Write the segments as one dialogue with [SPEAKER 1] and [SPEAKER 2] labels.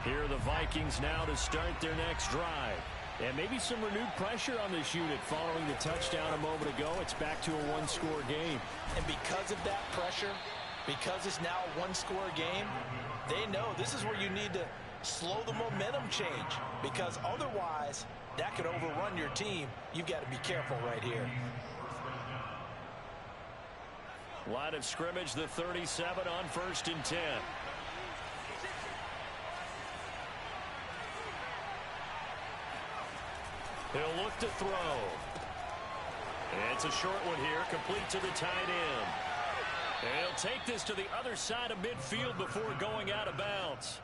[SPEAKER 1] Here are the Vikings now to start their next drive. And maybe some renewed pressure on this unit following the touchdown a moment ago. It's back to a one-score game.
[SPEAKER 2] And because of that pressure, because it's now a one-score game, they know this is where you need to slow the momentum change, because otherwise that could overrun your team. You've got to be careful right here.
[SPEAKER 1] Line of scrimmage, the 37 on 1st and 10. He'll look to throw. It's a short one here, complete to the tight end. And he'll take this to the other side of midfield before going out of bounds.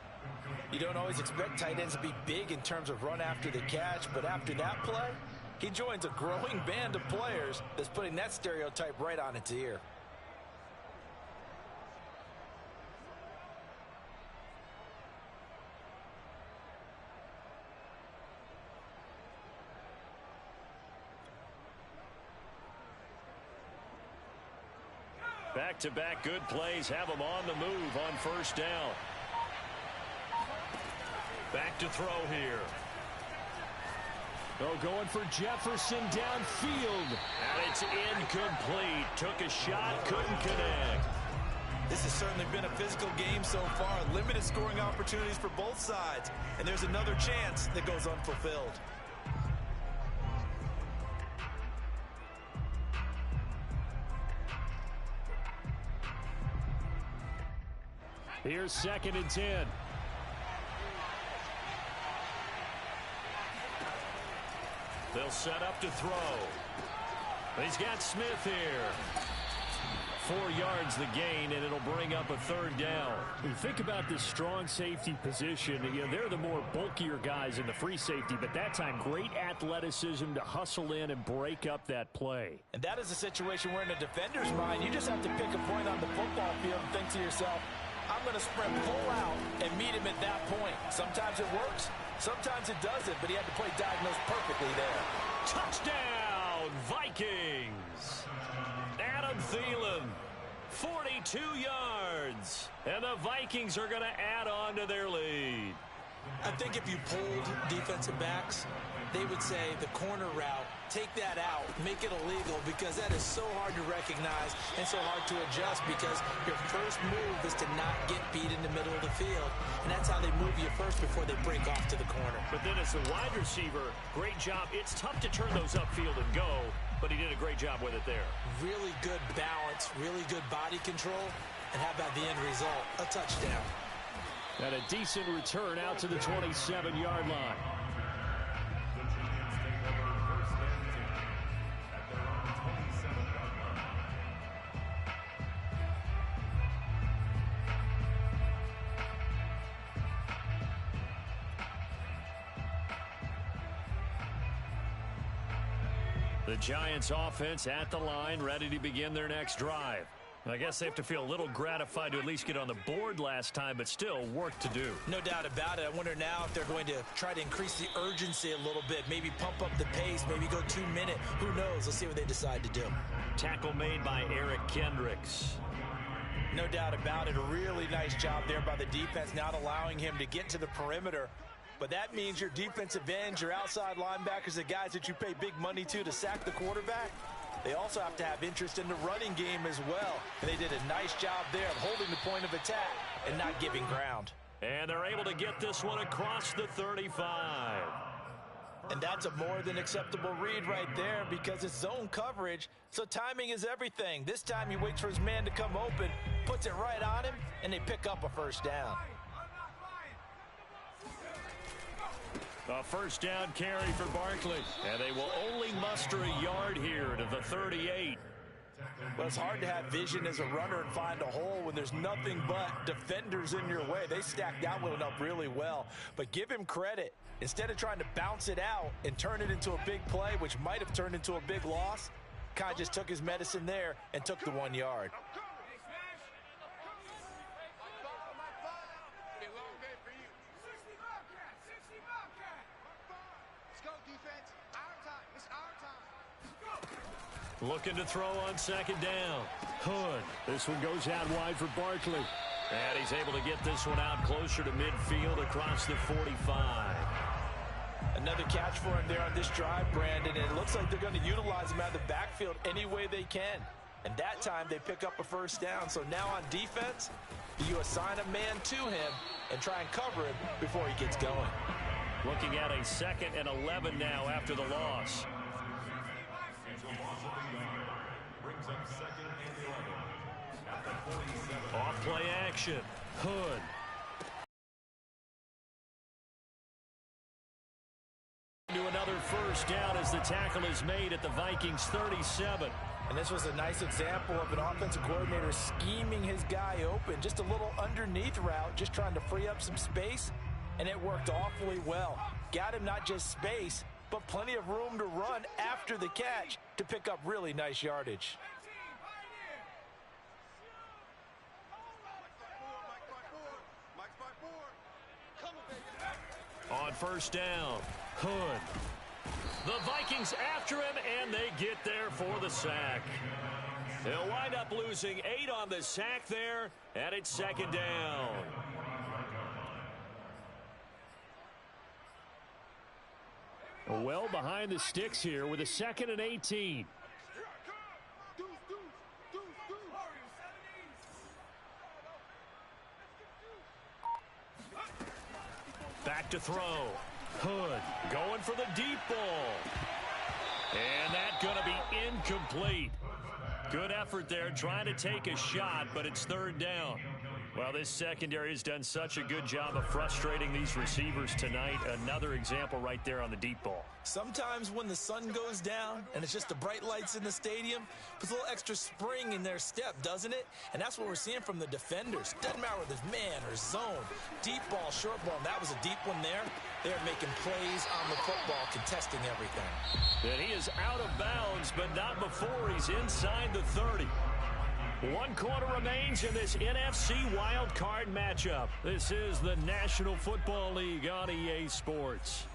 [SPEAKER 2] You don't always expect tight ends to be big in terms of run after the catch, but after that play, he joins a growing band of players that's putting that stereotype right on its ear.
[SPEAKER 1] Back-to-back good plays have them on the move on 1st down. Back to throw here. Oh, going for Jefferson downfield. And it's incomplete. Took a shot, couldn't connect.
[SPEAKER 2] This has certainly been a physical game so far. Limited scoring opportunities for both sides. And there's another chance that goes unfulfilled.
[SPEAKER 1] Here's 2nd and 10. They'll set up to throw. He's got Smith here. 4 yards the gain, and it'll bring up a 3rd down.
[SPEAKER 3] You think about this strong safety position. You know, they're the more bulkier guys in the free safety, but that time great athleticism to hustle in and break up that play.
[SPEAKER 2] And that is a situation where in a defender's mind, you just have to pick a point on the football field and think to yourself, I'm going to sprint full out and meet him at that point. Sometimes it works, sometimes it doesn't, but he had to play diagnosed perfectly there.
[SPEAKER 1] Touchdown, Vikings! Adam Thielen, 42 yards. And the Vikings are going to add on to their lead.
[SPEAKER 4] I think if you pulled defensive backs, they would say the corner route, take that out, make it illegal, because that is so hard to recognize and so hard to adjust, because your first move is to not get beat in the middle of the field. And that's how they move you first before they break off to the corner.
[SPEAKER 1] But then as a wide receiver, great job. It's tough to turn those upfield and go, but he did a great job with it there.
[SPEAKER 4] Really good balance, really good body control, and how about the end result? A touchdown.
[SPEAKER 3] And a decent return out to the 27-yard line.
[SPEAKER 1] The Giants offense at the line, ready to begin their next drive. I guess they have to feel a little gratified to at least get on the board last time, but still work to do.
[SPEAKER 2] No doubt about it. I wonder now if they're going to try to increase the urgency a little bit, maybe pump up the pace, maybe go 2 minute. Who knows? Let's see what they decide to do.
[SPEAKER 1] Tackle made by Eric Kendricks.
[SPEAKER 2] No doubt about it. A really nice job there by the defense, not allowing him to get to the perimeter. But that means your defensive ends, your outside linebackers, the guys that you pay big money to sack the quarterback, they also have to have interest in the running game as well. And they did a nice job there of holding the point of attack and not giving ground.
[SPEAKER 1] And they're able to get this one across the 35.
[SPEAKER 2] And that's a more than acceptable read right there, because it's zone coverage, so timing is everything. This time he waits for his man to come open, puts it right on him, and they pick up a 1st down.
[SPEAKER 1] A 1st down carry for Barkley. And they will only muster a yard here to the 38.
[SPEAKER 2] Well, it's hard to have vision as a runner and find a hole when there's nothing but defenders in your way. They stacked that one up really well. But give him credit. Instead of trying to bounce it out and turn it into a big play, which might have turned into a big loss, Kai just took his medicine there and took the 1 yard.
[SPEAKER 1] Looking to throw on 2nd down.
[SPEAKER 3] Hood. This one goes out wide for Barkley.
[SPEAKER 1] And he's able to get this one out closer to midfield across the 45.
[SPEAKER 2] Another catch for him there on this drive, Brandon, and it looks like they're going to utilize him out of the backfield any way they can. And that time they pick up a first down. So now on defense, you assign a man to him and try and cover him before he gets going.
[SPEAKER 1] Looking at a 2nd and 11 now after the loss. Off play action. Hood. To another first down as the tackle is made at the Vikings 37.
[SPEAKER 2] And this was a nice example of an offensive coordinator scheming his guy open. Just a little underneath route, just trying to free up some space, and it worked awfully well. Got him not just space, but plenty of room to run after the catch to pick up really nice yardage.
[SPEAKER 1] On first down, Hood. The Vikings after him, and they get there for the sack. They'll wind up losing 8 on the sack there, and it's 2nd down.
[SPEAKER 3] Well behind the sticks here with a 2nd and 18.
[SPEAKER 1] Back to throw. Hood going for the deep ball. And that's going to be incomplete. Good effort there trying to take a shot, but it's 3rd down. Well, this secondary has done such a good job of frustrating these receivers tonight. Another example right there on the deep ball.
[SPEAKER 2] Sometimes when the sun goes down and it's just the bright lights in the stadium, puts a little extra spring in their step, doesn't it? And that's what we're seeing from the defenders. Doesn't matter whether it's man or zone, deep ball, short ball. And that was a deep one there. They're making plays on the football, contesting everything.
[SPEAKER 1] And he is out of bounds, but not before he's inside the 30. 1 quarter remains in this NFC Wild Card matchup. This is the National Football League on EA Sports.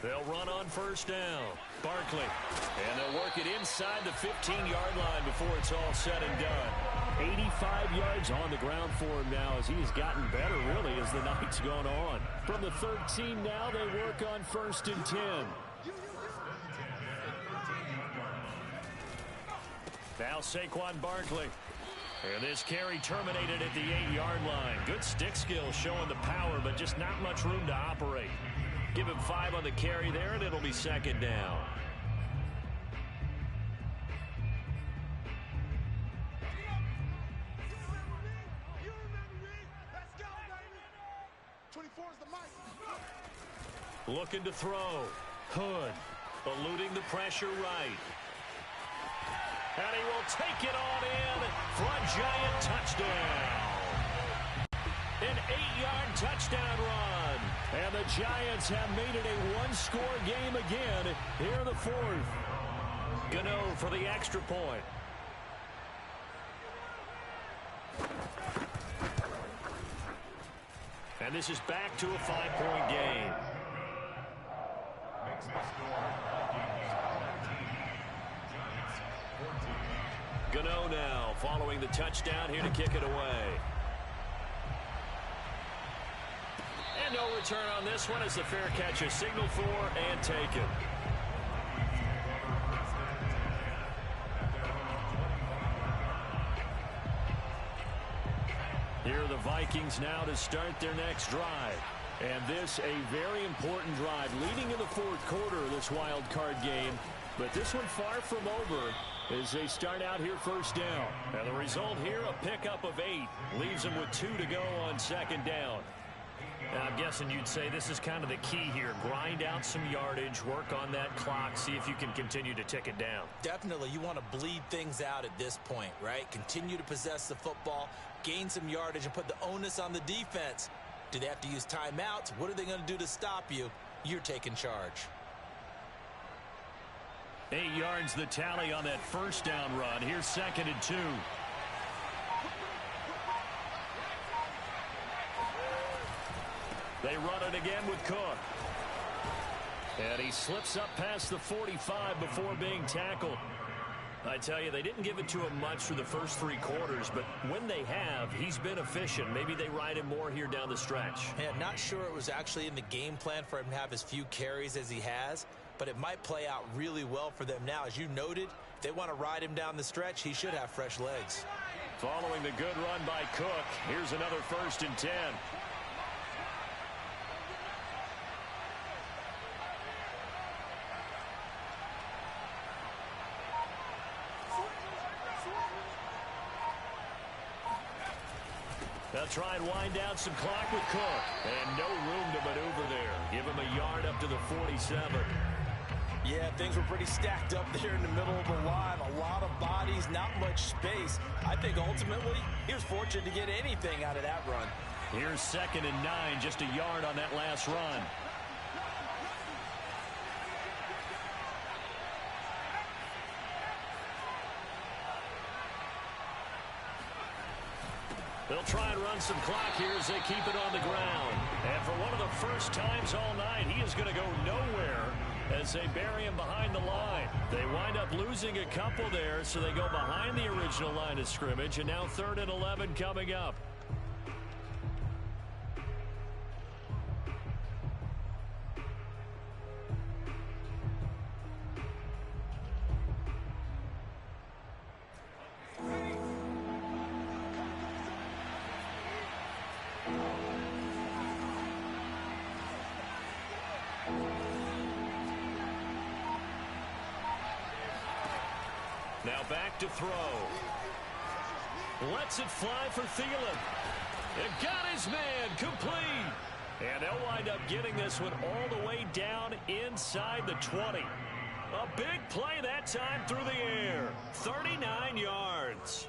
[SPEAKER 1] They'll run on first down. Barkley. And they'll work it inside the 15-yard line before it's all said and done.
[SPEAKER 3] 85 yards on the ground for him now as he has gotten better, really, as the night's gone on. From the 13 now, they work on 1st and 10.
[SPEAKER 1] Now Saquon Barkley. And this carry terminated at the 8-yard line. Good stick skill showing the power, but just not much room to operate. Give him 5 on the carry there, and it'll be 2nd down. Looking to throw. Hood eluding the pressure right. And he will take it on in for a giant touchdown. An 8-yard touchdown run. And the Giants have made it a one-score game again here in the 4th. Gano for the extra point. And this is back to a 5-point game. Gano now following the touchdown here to kick it away. And no return on this one as the fair catch is signaled for and taken. Here are the Vikings now to start their next drive. And this a very important drive leading in the 4th quarter of this wild card game. But this one far from over as they start out here first down. And the result here, a pickup of 8. Leaves them with 2 to go on 2nd down. And I'm guessing you'd say this is kind of the key here. Grind out some yardage, work on that clock, see if you can continue to tick it down.
[SPEAKER 2] Definitely, you want to bleed things out at this point, right? Continue to possess the football, gain some yardage, and put the onus on the defense.
[SPEAKER 4] Do they have to use timeouts? What are they going to do to stop you? You're taking charge.
[SPEAKER 3] 8 yards the tally on that first down run. Here's 2nd and 2. They run it again with Cook. And he slips up past the 45 before being tackled. I tell you, they didn't give it to him much for the first 3 quarters, but when they have, he's been efficient. Maybe they ride him more here down the stretch.
[SPEAKER 4] Yeah, not sure it was actually in the game plan for him to have as few carries as he has, but it might play out really well for them now. As you noted, if they want to ride him down the stretch, he should have fresh legs.
[SPEAKER 3] Following the good run by Cook, here's another 1st and 10. They'll try and wind down some clock with Cook. And no room to maneuver there. Give him a yard up to the 47.
[SPEAKER 2] Yeah, things were pretty stacked up there in the middle of the line. A lot of bodies, not much space. I think ultimately he was fortunate to get anything out of that run.
[SPEAKER 3] Here's 2nd and 9, just a yard on that last run. They'll try and run some clock here as they keep it on the ground. And for one of the first times all night, he is going to go nowhere as they bury him behind the line. They wind up losing a couple there, so they go behind the original line of scrimmage, and now 3rd and 11 coming up. Now back to throw. Lets it fly for Thielen. And got his man complete. And they'll wind up getting this one all the way down inside the 20. A big play that time through the air. 39 yards.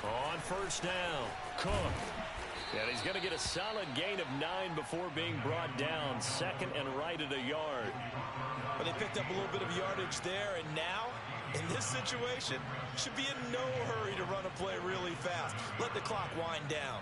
[SPEAKER 3] On 1st down, Cook. And he's going to get a solid gain of 9 before being brought down. 2nd and right at a yard.
[SPEAKER 4] But they picked up a little bit of yardage there, and now, in this situation, should be in no hurry to run a play really fast. Let the clock wind down.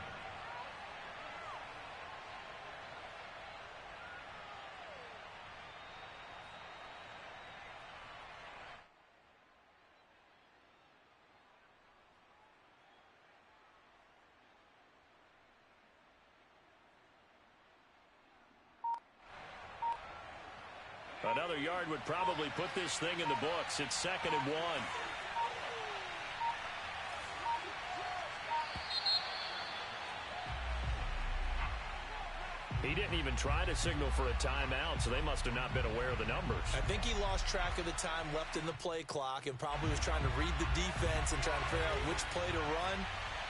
[SPEAKER 3] Another yard would probably put this thing in the books. It's 2nd and 1. He didn't even try to signal for a timeout, so they must have not been aware of the numbers.
[SPEAKER 4] I think he lost track of the time left in the play clock and probably was trying to read the defense and trying to figure out which play to run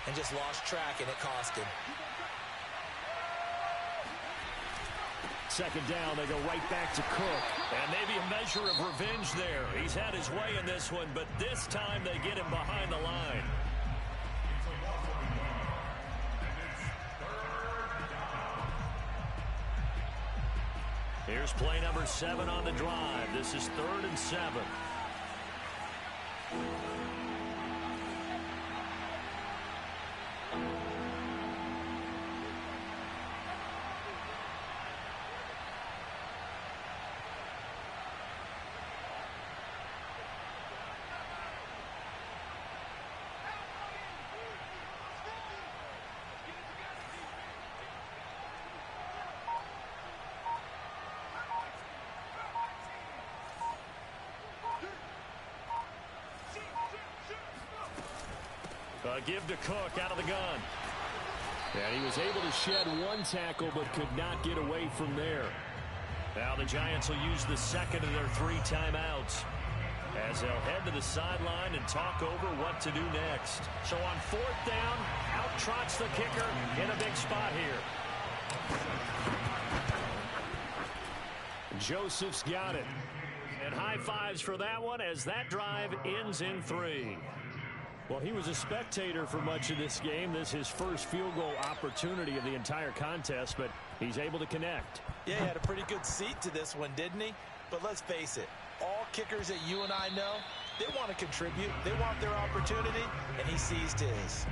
[SPEAKER 4] and just lost track, and it cost him.
[SPEAKER 3] 2nd down, they go right back to Cook. And maybe a measure of revenge there. He's had his way in this one, but this time they get him behind the line. Here's play number 7 on the drive. This is 3rd and 7.
[SPEAKER 1] Give to Cook out of the gun. And he was able to shed one tackle but could not get away from there. Now the Giants will use the second of their 3 timeouts as they'll head to the sideline and talk over what to do next. So on 4th down, out trots the kicker in a big spot here. Joseph's got it. And high fives for that one as that drive ends in 3. Well, he was a spectator for much of this game. This is his first field goal opportunity of the entire contest, but he's able to connect.
[SPEAKER 2] Yeah, he had a pretty good seat to this one, didn't he? But let's face it, all kickers that you and I know, they want to contribute. They want their opportunity, and he seized his.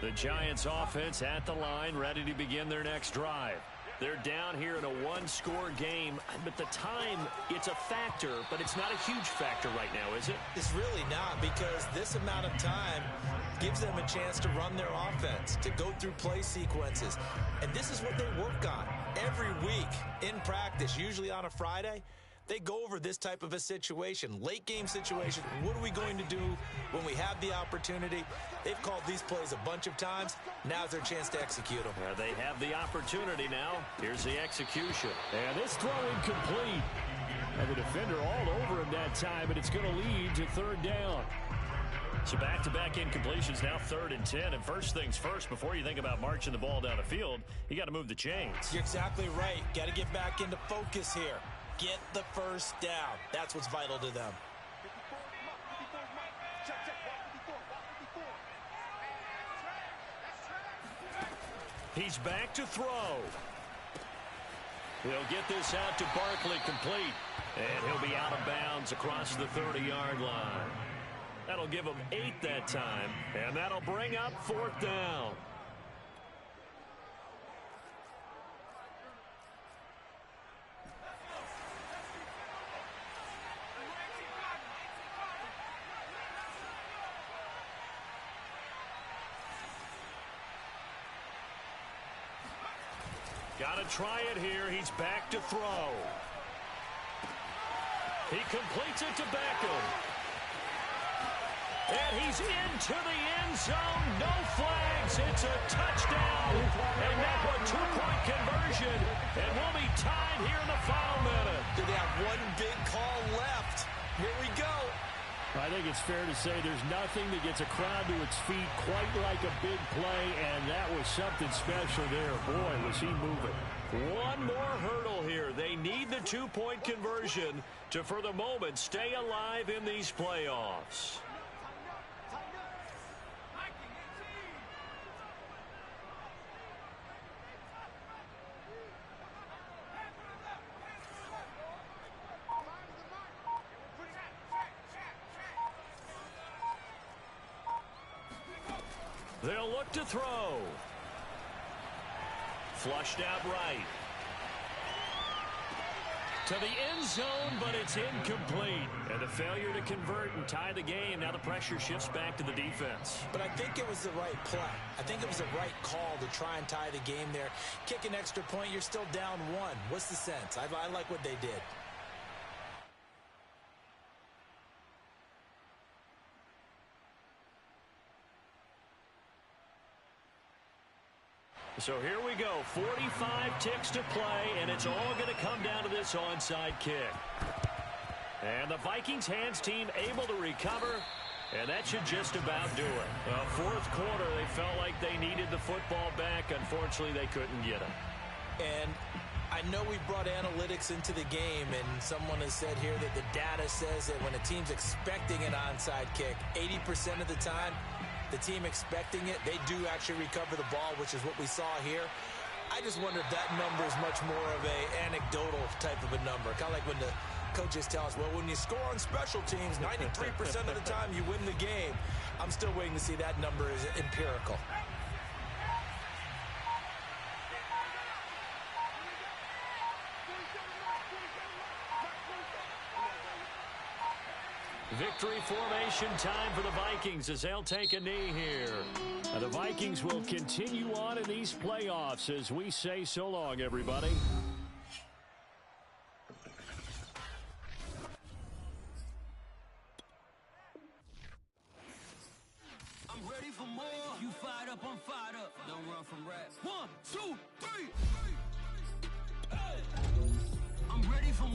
[SPEAKER 1] The Giants offense at the line, ready to begin their next drive. They're down here in a 1-score game, but the time, it's a factor, but it's not a huge factor right now, is it?
[SPEAKER 2] It's really not, because this amount of time gives them a chance to run their offense, to go through play sequences. And this is what they work on every week in practice, usually on a Friday. They go over this type of a situation, late game situation. What are we going to do when we have the opportunity? They've called these plays a bunch of times. Now's their chance to execute them.
[SPEAKER 1] They have the opportunity now. Here's the execution. And this throw incomplete. And the defender all over him that time, and it's going to lead to 3rd down. So back-to-back incompletions, now 3rd and 10. And first things first, before you think about marching the ball down the field, you got to move the chains.
[SPEAKER 2] You're exactly right. Got to get back into focus here. Get the first down. That's what's vital to them.
[SPEAKER 1] He's back to throw. He'll get this out to Barkley complete. And he'll be out of bounds across the 30-yard line. That'll give him 8 that time. And that'll bring up 4th down. Got to try it here. He's back to throw. He completes it to Beckham. And he's into the end zone. No flags. It's a touchdown. And now a 2-point conversion. And we'll be tied here in the final minute.
[SPEAKER 2] Do they have one big call left? Here we go.
[SPEAKER 1] I think it's fair to say there's nothing that gets a crowd to its feet quite like a big play, and that was something special there. Boy, was he moving. One more hurdle here. They need the 2-point conversion to, for the moment, stay alive in these playoffs. They'll look to throw. Flushed out right. To the end zone, but it's incomplete. And a failure to convert and tie the game. Now the pressure shifts back to the defense.
[SPEAKER 2] But I think it was the right play. I think it was the right call to try and tie the game there. Kick an extra point, you're still down 1. What's the sense? I like what they did.
[SPEAKER 1] So here we go. 45 ticks to play, and it's all going to come down to this onside kick. And the Vikings hands team able to recover, and that should just about do it. Well, 4th quarter, they felt like they needed the football back. Unfortunately, they couldn't get it.
[SPEAKER 2] And I know we brought analytics into the game, and someone has said here that the data says that when a team's expecting an onside kick, 80% of the time, the team expecting it, they do actually recover the ball, which is what we saw here. I just wonder if that number is much more of a anecdotal type of a number. Kind of like when the coaches tell us, well, when you score on special teams, 93% of the time you win the game. I'm still waiting to see that number is empirical.
[SPEAKER 1] Victory formation time for the Vikings as they'll take a knee here. And the Vikings will continue on in these playoffs as we say so long, everybody.
[SPEAKER 5] I'm ready for more. You fired up, I'm fired up. Don't run from rap. 1, 2, 3. Hey. I'm ready for more.